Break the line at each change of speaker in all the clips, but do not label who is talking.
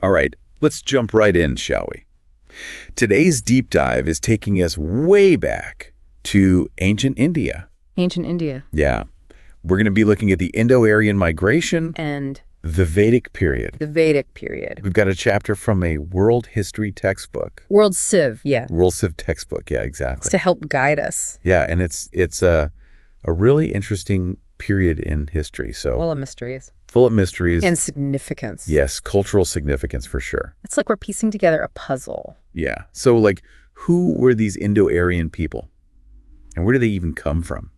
All right, let's jump right in, shall we? Today's deep dive is taking us way back to ancient India.
Ancient India.
Yeah. We're going to be looking at the Indo-Aryan migration
And
the Vedic period.
the Vedic period.
We've got a chapter from a world history textbook.
World Civ, yeah.
World Civ textbook, yeah,
It's
exactly.
to help guide us.
Yeah, and it's a really interesting period in history. So
Full of mysteries.
full of mysteries.
And significance.
Yes, cultural significance for sure.
It's like we're piecing together a puzzle.
Yeah. So like, who were these Indo-Aryan people? And where do they even come from?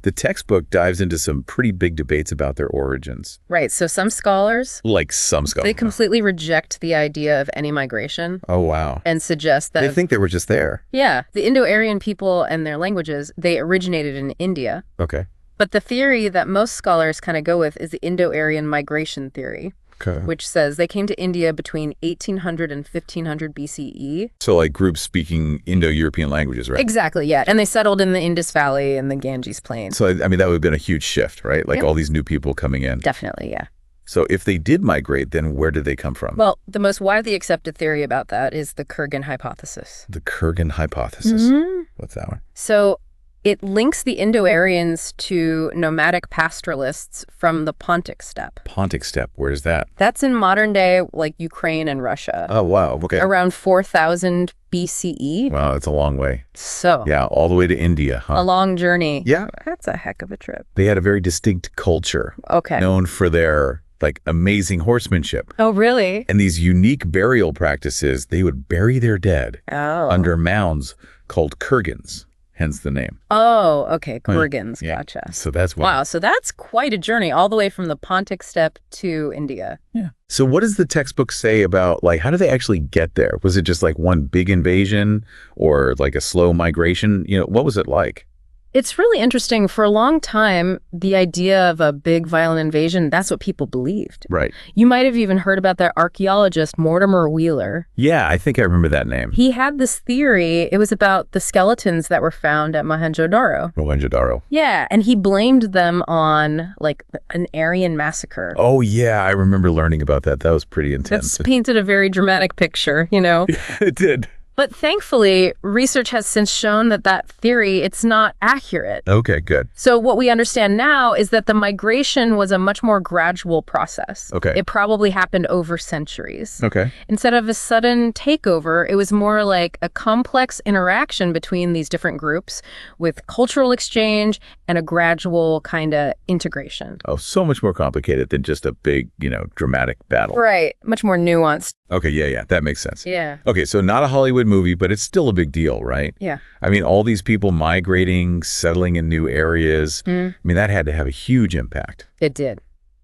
The textbook dives into some pretty big debates about their origins.
Right, so some scholars,
Like some scholars.
they completely reject the idea of any migration
Oh, wow.
and suggest that,
They think they were just there.
yeah, the Indo-Aryan people and their languages, they originated in India.
Okay.
But the theory that most scholars kind of go with is the Indo-Aryan Migration Theory,
Okay.
which says they came to India between 1800 and 1500 BCE.
So like groups speaking Indo-European languages, right?
Exactly, yeah. And they settled in the Indus Valley and the Ganges Plain.
So, I mean, that would have been a huge shift, right? Like
Yeah.
all these new people coming in.
Definitely, yeah.
So if they did migrate, then where did they come from?
Well, the most widely accepted theory about that is the Kurgan hypothesis.
The Kurgan hypothesis.
Mhm.
What's that one?
So it links the Indo-Aryans to nomadic pastoralists from the Pontic steppe.
Pontic steppe. Where is that?
That's in modern day, like Ukraine and Russia,
Oh, wow. Okay.
around 4000 BCE.
Wow, that's a long way.
So
Yeah, all the way to India, huh?
a long journey.
Yeah.
That's a heck of a trip.
They had a very distinct culture,
Okay.
known for their like amazing horsemanship.
Oh, really?
And these unique burial practices, they would bury their dead
Oh.
under mounds called kurgans, hence the name.
Oh, okay. Kurgans.
Yeah.
Gotcha.
So that's why.
Wow. So that's quite a journey all the way from the Pontic steppe to India.
Yeah. So what does the textbook say about, like, how do they actually get there? Was it just like one big invasion or like a slow migration? You know, what was it like?
It's really interesting. For a long time, the idea of a big violent invasion, that's what people believed.
Right.
You might have even heard about that archaeologist, Mortimer Wheeler.
Yeah, I think I remember that name.
He had this theory. It was about the skeletons that were found at Mohenjo-Daro.
Mohenjo-Daro.
Yeah, and he blamed them on, like, an Aryan massacre.
Oh, yeah, I remember learning about that. That was pretty intense.
That's painted a very dramatic picture, you know?
It did.
But thankfully, research has since shown that that theory, it's not accurate.
Okay, good.
So what we understand now is that the migration was a much more gradual process.
Okay.
It probably happened over centuries.
Okay.
Instead of a sudden takeover, it was more like a complex interaction between these different groups with cultural exchange and a gradual kind of integration.
Oh, so much more complicated than just a big, dramatic battle.
Right. Much more nuanced.
Okay, yeah, that makes sense.
Yeah.
Okay, so not a Hollywood movie, but it's still a big deal, right?
Yeah.
I mean, all these people migrating, settling in new areas, I mean, that had to have a huge impact.
It did.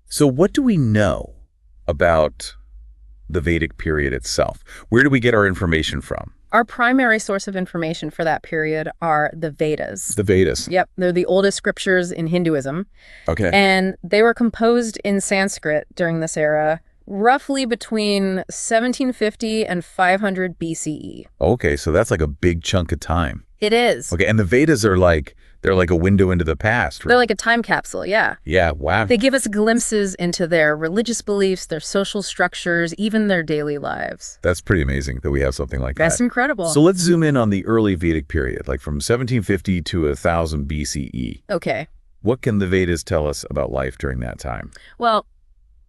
So what do we know about the Vedic period itself? Where do we get our information from?
Our primary source of information for that period are the Vedas.
The Vedas.
Yep, they're the oldest scriptures in Hinduism.
Okay.
And they were composed in Sanskrit during this era, roughly between 1750 and 500 BCE.
Okay, so that's like a big chunk of time.
It is.
Okay, and the Vedas are they're like a window into the past. Right?
They're like a time capsule, yeah.
Yeah, wow.
They give us glimpses into their religious beliefs, their social structures, even their daily lives.
That's pretty amazing that we have something like that.
That's incredible.
So let's zoom in on the early Vedic period, like from 1750 to 1000 BCE.
Okay.
What can the Vedas tell us about life during that time?
Well,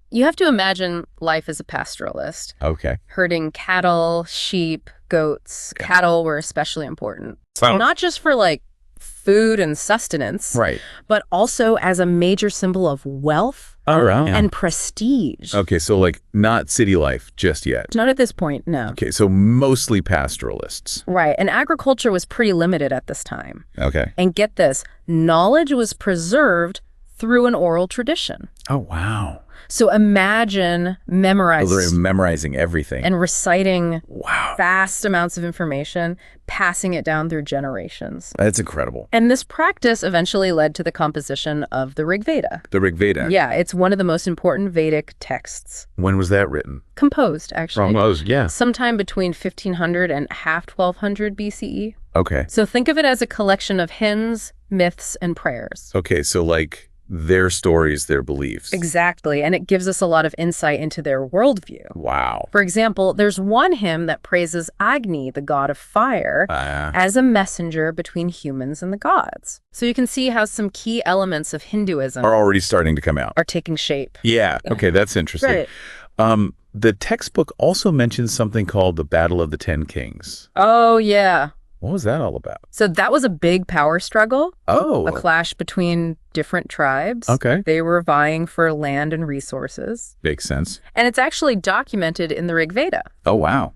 you have to imagine life as a pastoralist,
Okay.
herding cattle, sheep, goats.
Yeah.
Cattle were especially important.
So-
Not just for like food and sustenance,
Right.
but also as a major symbol of wealth
All right.
and prestige.
Okay, so like not city life just yet.
Not at this point, no.
Okay, so mostly pastoralists.
Right, and agriculture was pretty limited at this time.
Okay.
And get this, knowledge was preserved through an oral tradition.
Oh, wow.
So imagine
Memorizing everything.
and reciting
Wow.
vast amounts of information, passing it down through generations.
That's incredible.
And this practice eventually led to the composition of the Rig Veda.
The Rig Veda.
Yeah, it's one of the most important Vedic texts.
When was that written?
Composed, actually.
Yeah.
Sometime between 1500 and half 1200 BCE.
Okay.
So think of it as a collection of hymns, myths, and prayers.
Okay, so like their stories, their beliefs.
Exactly, and it gives us a lot of insight into their worldview.
Wow.
For example, there's one hymn that praises Agni, the god of fire, as a messenger between humans and the gods. So you can see how some key elements of Hinduism
Are already starting to come out.
are taking shape.
Yeah. Okay, that's interesting.
Right.
The textbook also mentions something called the Battle of the Ten Kings.
Oh, yeah.
What was that all about?
So that was a big power struggle.
Oh.
A clash between different tribes.
Okay.
They were vying for land and resources.
Makes sense.
And it's actually documented in the Rig Veda.
Oh, wow.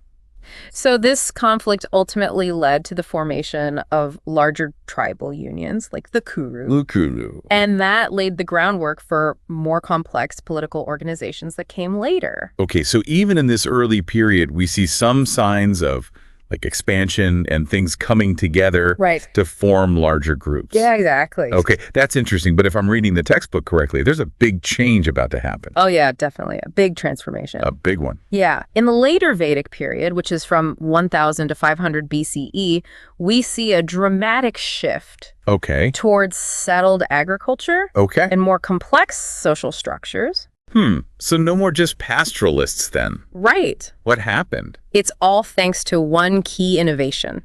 So this conflict ultimately led to the formation of larger tribal unions like the Kuru.
Lukulu.
And that laid the groundwork for more complex political organizations that came later.
Okay, so even in this early period, we see some signs of like expansion and things coming together to form larger groups.
Yeah, exactly.
Okay, that's interesting. But if I'm reading the textbook correctly, there's a big change about to happen.
Oh, yeah, definitely. A big transformation.
A big one.
Yeah. In the later Vedic period, which is from 1000 to 500 BCE, we see a dramatic shift towards settled agriculture and more complex social structures.
So no more just pastoralists then?
Right.
What happened?
It's all thanks to one key innovation.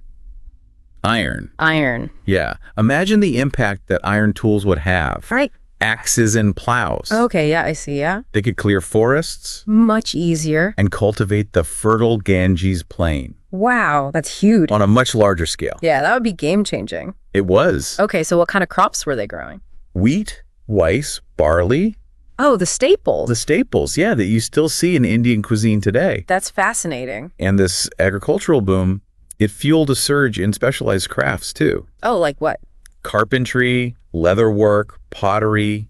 Iron.
Iron.
Yeah. Imagine the impact that iron tools would have.
Right.
Axes and plows.
Okay, yeah, I see, yeah.
They could clear forests.
Much easier.
And cultivate the fertile Ganges plain.
Wow, that's huge.
On a much larger scale.
Yeah, that would be game-changing.
It was.
Okay, so what kind of crops were they growing?
Wheat, rice, barley.
Oh, the staples.
The staples, yeah, that you still see in Indian cuisine today.
That's fascinating.
And this agricultural boom, it fueled a surge in specialized crafts, too.
Oh, like what?
Carpentry, leatherwork, pottery,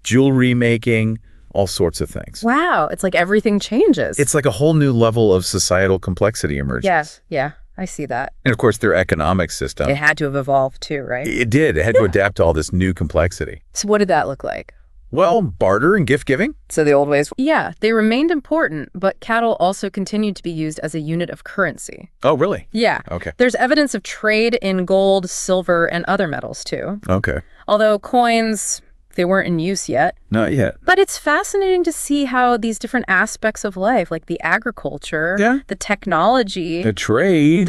jewelry making, all sorts of things.
Wow, it's like everything changes.
It's like a whole new level of societal complexity emerges.
Yes, yeah, I see that.
And of course, their economic system.
It had to have evolved too, right?
It did. It had to adapt to all this new complexity.
So what did that look like?
Well, barter and gift giving.
So the old ways? Yeah, they remained important, but cattle also continued to be used as a unit of currency.
Oh, really?
Yeah.
Okay.
There's evidence of trade in gold, silver, and other metals, too.
Okay.
Although coins, they weren't in use yet.
Not yet.
But it's fascinating to see how these different aspects of life, like the agriculture, the technology,
the trade,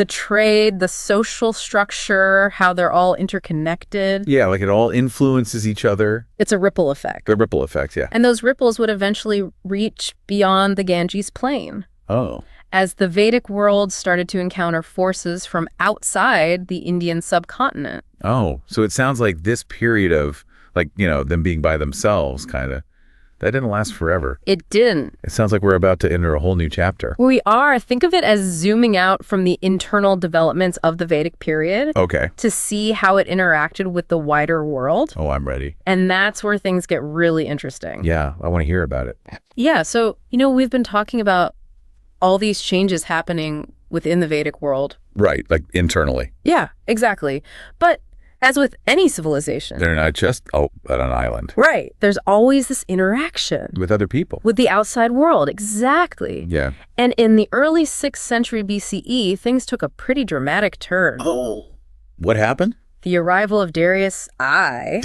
the social structure, how they're all interconnected.
Yeah, like it all influences each other.
It's a ripple effect.
The ripple effect, yeah.
And those ripples would eventually reach beyond the Ganges plain.
Oh.
As the Vedic world started to encounter forces from outside the Indian subcontinent.
Oh, so it sounds like this period of, like, you know, them being by themselves, kind of, that didn't last forever.
It didn't.
It sounds like we're about to enter a whole new chapter.
We are. Think of it as zooming out from the internal developments of the Vedic period.
Okay.
To see how it interacted with the wider world.
Oh, I'm ready.
And that's where things get really interesting.
Yeah, I want to hear about it.
Yeah, so, you know, we've been talking about all these changes happening within the Vedic world.
Right, like internally.
Yeah, exactly. But as with any civilization.
They're not just on an island.
Right. There's always this interaction.
With other people.
With the outside world. Exactly.
Yeah.
And in the early 6th century BCE, things took a pretty dramatic turn.
Oh. What happened?
The arrival of Darius I,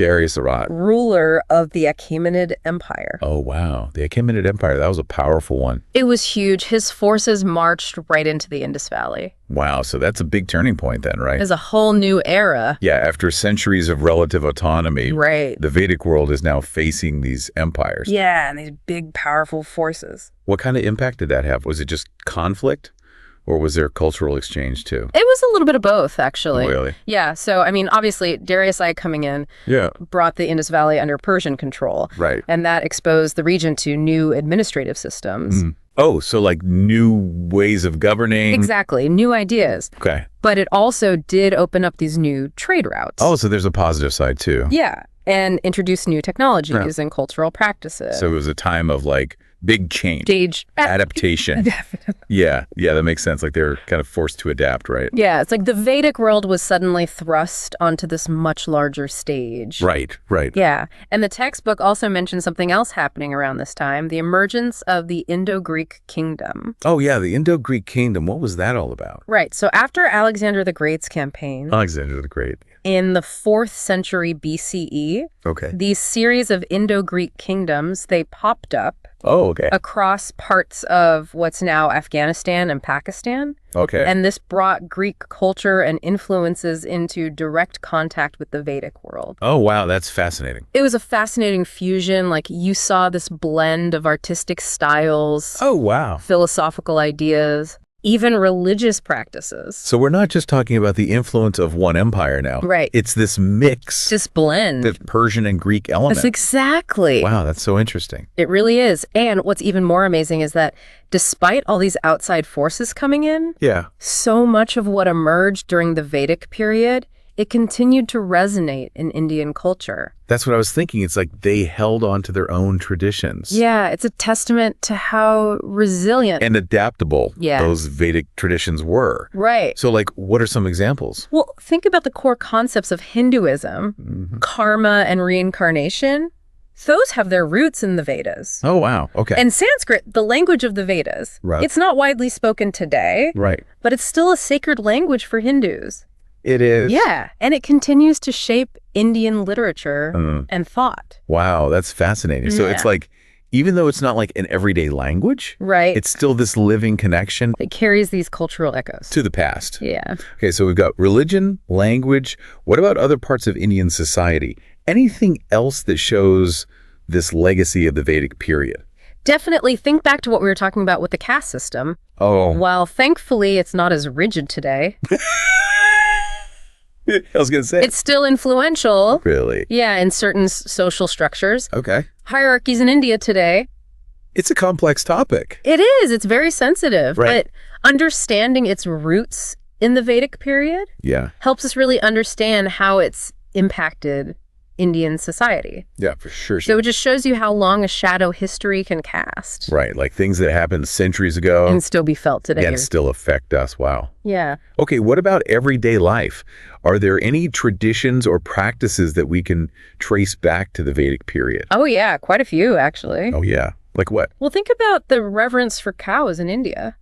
ruler of the Achaemenid Empire.
Oh, wow. The Achaemenid Empire, that was a powerful one.
It was huge. His forces marched right into the Indus Valley.
Wow, so that's a big turning point then, right?
There's a whole new era.
Yeah, after centuries of relative autonomy,
right,
the Vedic world is now facing these empires.
Yeah, and these big, powerful forces.
What kind of impact did that have? Was it just conflict? Or was there cultural exchange too?
It was a little bit of both, actually.
Oh, really?
Yeah. So, I mean, obviously, Darius I coming in brought the Indus Valley under Persian control.
Right.
And that exposed the region to new administrative systems.
Mm. Oh, so like new ways of governing.
Exactly. New ideas.
Okay.
But it also did open up these new trade routes.
Oh, so there's a positive side too.
Yeah. And introduce new technologies and cultural practices.
So it was a time of like Big change.
Stage.
Adaptation.
Definitely.
Yeah, that makes sense. Like they're kind of forced to adapt, right?
Yeah, it's like the Vedic world was suddenly thrust onto this much larger stage.
Right.
Yeah, and the textbook also mentions something else happening around this time, the emergence of the Indo-Greek kingdom.
Oh, yeah, the Indo-Greek kingdom. What was that all about?
Right, so after Alexander the Great's campaign...
Alexander the Great.
In the 4th century BCE, these series of Indo-Greek kingdoms, they popped up across parts of what's now Afghanistan and Pakistan. And this brought Greek culture and influences into direct contact with the Vedic world.
Oh, wow, that's fascinating.
It was a fascinating fusion. Like, you saw this blend of artistic styles.
Oh, wow.
Philosophical ideas. Even religious practices.
So we're not just talking about the influence of one empire now.
Right.
It's this mix.
This blend.
The Persian and Greek element.
That's exactly.
Wow, that's so interesting.
It really is. And what's even more amazing is that despite all these outside forces coming in, so much of what emerged during the Vedic period, it continued to resonate in Indian culture.
That's what I was thinking. It's like they held on to their own traditions.
Yeah, it's a testament to how resilient
and adaptable those Vedic traditions were.
Right.
So, like, what are some examples?
Well, think about the core concepts of Hinduism, karma and reincarnation. Those have their roots in the Vedas.
Oh, wow. Okay.
And Sanskrit, the language of the Vedas, it's not widely spoken today, but it's still a sacred language for Hindus.
It is.
Yeah, and it continues to shape Indian literature and thought.
Wow, that's fascinating. So it's like, even though it's not like an everyday language, it's still this living connection.
It carries these cultural echoes.
To the past.
Yeah.
Okay, so we've got religion, language. What about other parts of Indian society? Anything else that shows this legacy of the Vedic period?
Definitely think back to what we were talking about with the caste system.
Oh.
While thankfully it's not as rigid today.
I was going to say.
It's still influential.
Really?
Yeah, in certain social structures.
Okay.
Hierarchies in India today.
It's a complex topic.
It is. It's very sensitive. But understanding its roots in the Vedic period helps us really understand how it's impacted Indian society.
Yeah, for sure.
So it just shows you how long a shadow history can cast.
Right, like things that happened centuries ago.
And still be felt today.
And still affect us. Wow.
Yeah.
Okay, what about everyday life? Are there any traditions or practices that we can trace back to the Vedic period?
Oh, yeah, quite a few, actually.
Oh, yeah. Like what?
Well, think about the reverence for cows in India.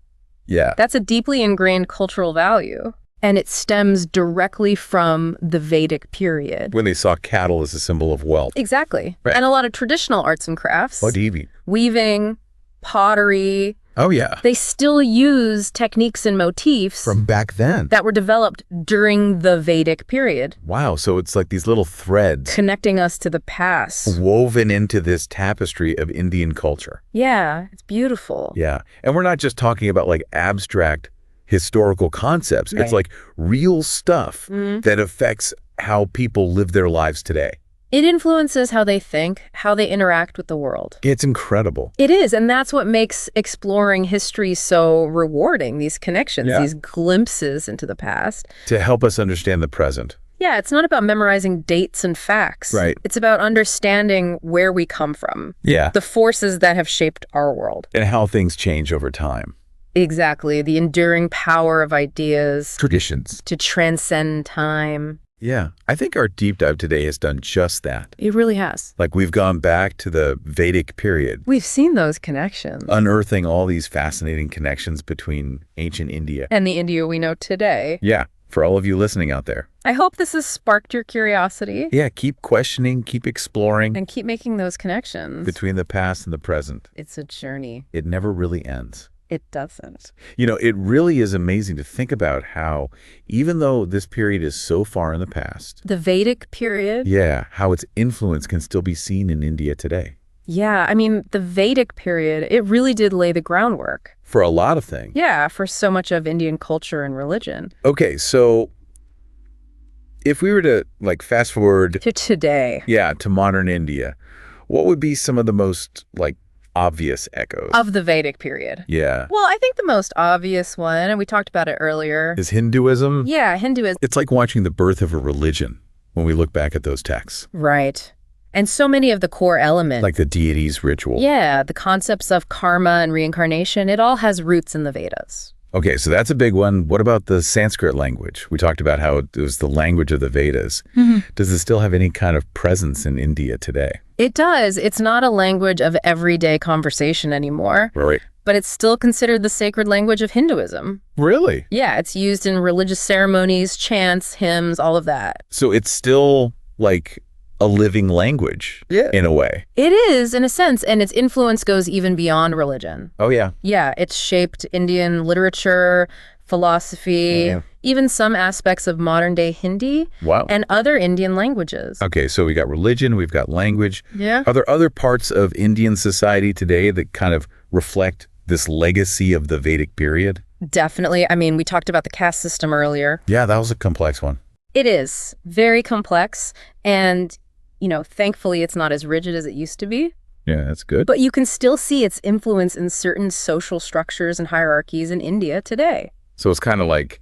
Yeah.
That's a deeply ingrained cultural value. And it stems directly from the Vedic period.
When they saw cattle as a symbol of wealth.
Exactly. Right. And a lot of traditional arts and crafts.
What do you mean?
Weaving, pottery.
Oh, yeah.
They still use techniques and motifs.
From back then.
That were developed during the Vedic period.
Wow. So it's like these little threads.
Connecting us to the past.
Woven into this tapestry of Indian culture.
Yeah. It's beautiful.
Yeah. And we're not just talking about like abstract historical concepts. It's like real stuff that affects how people live their lives today.
It influences how they think, how they interact with the world.
It's incredible.
It is, and that's what makes exploring history so rewarding, these connections, these glimpses into the past.
To help us understand the present.
Yeah, it's not about memorizing dates and facts.
Right.
It's about understanding where we come from.
Yeah.
The forces that have shaped our world.
And how things change over time.
Exactly. The enduring power of ideas.
Traditions.
To transcend time.
Yeah. I think our deep dive today has done just that.
It really has.
Like we've gone back to the Vedic period.
We've seen those connections.
Unearthing all these fascinating connections between ancient India.
And the India we know today.
Yeah. For all of you listening out there.
I hope this has sparked your curiosity.
Yeah. Keep questioning, keep exploring.
And keep making those connections.
Between the past and the present.
It's a journey.
It never really ends.
It doesn't.
You know, it really is amazing to think about how, even though this period is so far in the past.
The Vedic period?
Yeah, how its influence can still be seen in India today.
Yeah, I mean, the Vedic period, it really did lay the groundwork.
For a lot of things.
Yeah, for so much of Indian culture and religion.
Okay, so if we were to, like, fast forward.
To today.
Yeah, to modern India, what would be some of the most, like, obvious echoes
of the Vedic period?
Yeah.
Well, I think the most obvious one, and we talked about it earlier,
is Hinduism.
Yeah, Hinduism.
It's like watching the birth of a religion when we look back at those texts.
Right. And so many of the core elements.
Like the deities ritual.
Yeah, the concepts of karma and reincarnation, it all has roots in the Vedas.
Okay, so that's a big one. What about the Sanskrit language? We talked about how it was the language of the Vedas. Does it still have any kind of presence in India today?
It does. It's not a language of everyday conversation anymore.
Right.
But it's still considered the sacred language of Hinduism.
Really?
Yeah, it's used in religious ceremonies, chants, hymns, all of that.
So it's still like a living language in a way.
It is, in a sense, and its influence goes even beyond religion.
Oh, yeah.
Yeah, it's shaped Indian literature, philosophy, even some aspects of modern-day Hindi and other Indian languages.
Okay, so we got religion, we've got language.
Yeah.
Are there other parts of Indian society today that kind of reflect this legacy of the Vedic period?
Definitely. I mean, we talked about the caste system earlier.
Yeah, that was a complex one.
It is very complex, and thankfully it's not as rigid as it used to be.
Yeah, that's good.
But you can still see its influence in certain social structures and hierarchies in India today.
So it's kind of like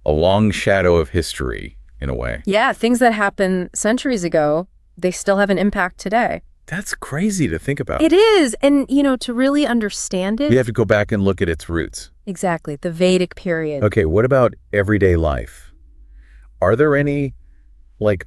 a long shadow of history in a way.
Yeah, things that happened centuries ago, they still have an impact today.
That's crazy to think about.
It is. And, to really understand it.
We have to go back and look at its roots.
Exactly. The Vedic period.
Okay, what about everyday life? Are there any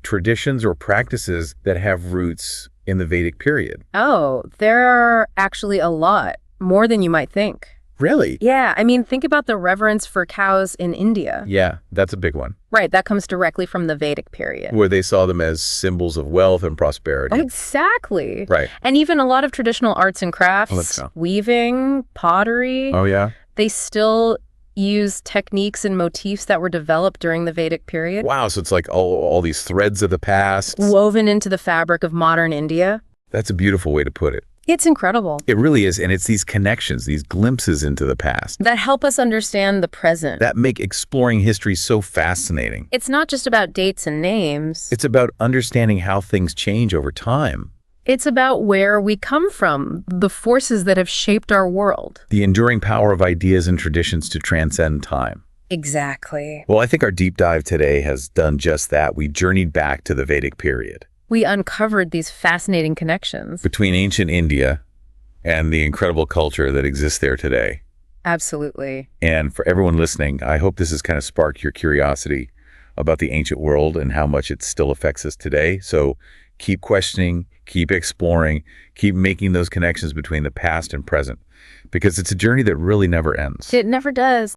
traditions or practices that have roots in the Vedic period?
Oh, there are actually a lot, more than you might think.
Really?
Yeah, I mean, think about the reverence for cows in India.
Yeah, that's a big one.
Right, that comes directly from the Vedic period.
Where they saw them as symbols of wealth and prosperity.
Exactly.
Right.
And even a lot of traditional arts and crafts, weaving, pottery.
Oh, yeah?
They still use techniques and motifs that were developed during the Vedic period.
Wow, so it's like all these threads of the past.
Woven into the fabric of modern India.
That's a beautiful way to put it.
It's incredible.
It really is, and it's these connections, these glimpses into the past.
That help us understand the present.
That make exploring history so fascinating.
It's not just about dates and names.
It's about understanding how things change over time.
It's about where we come from, the forces that have shaped our world.
The enduring power of ideas and traditions to transcend time.
Exactly.
Well, I think our deep dive today has done just that. We journeyed back to the Vedic period.
We uncovered these fascinating connections
between ancient India and the incredible culture that exists there today.
Absolutely.
And for everyone listening, I hope this has kind of sparked your curiosity about the ancient world and how much it still affects us today. So keep questioning, keep exploring, keep making those connections between the past and present, because it's a journey that really never ends.
It never does.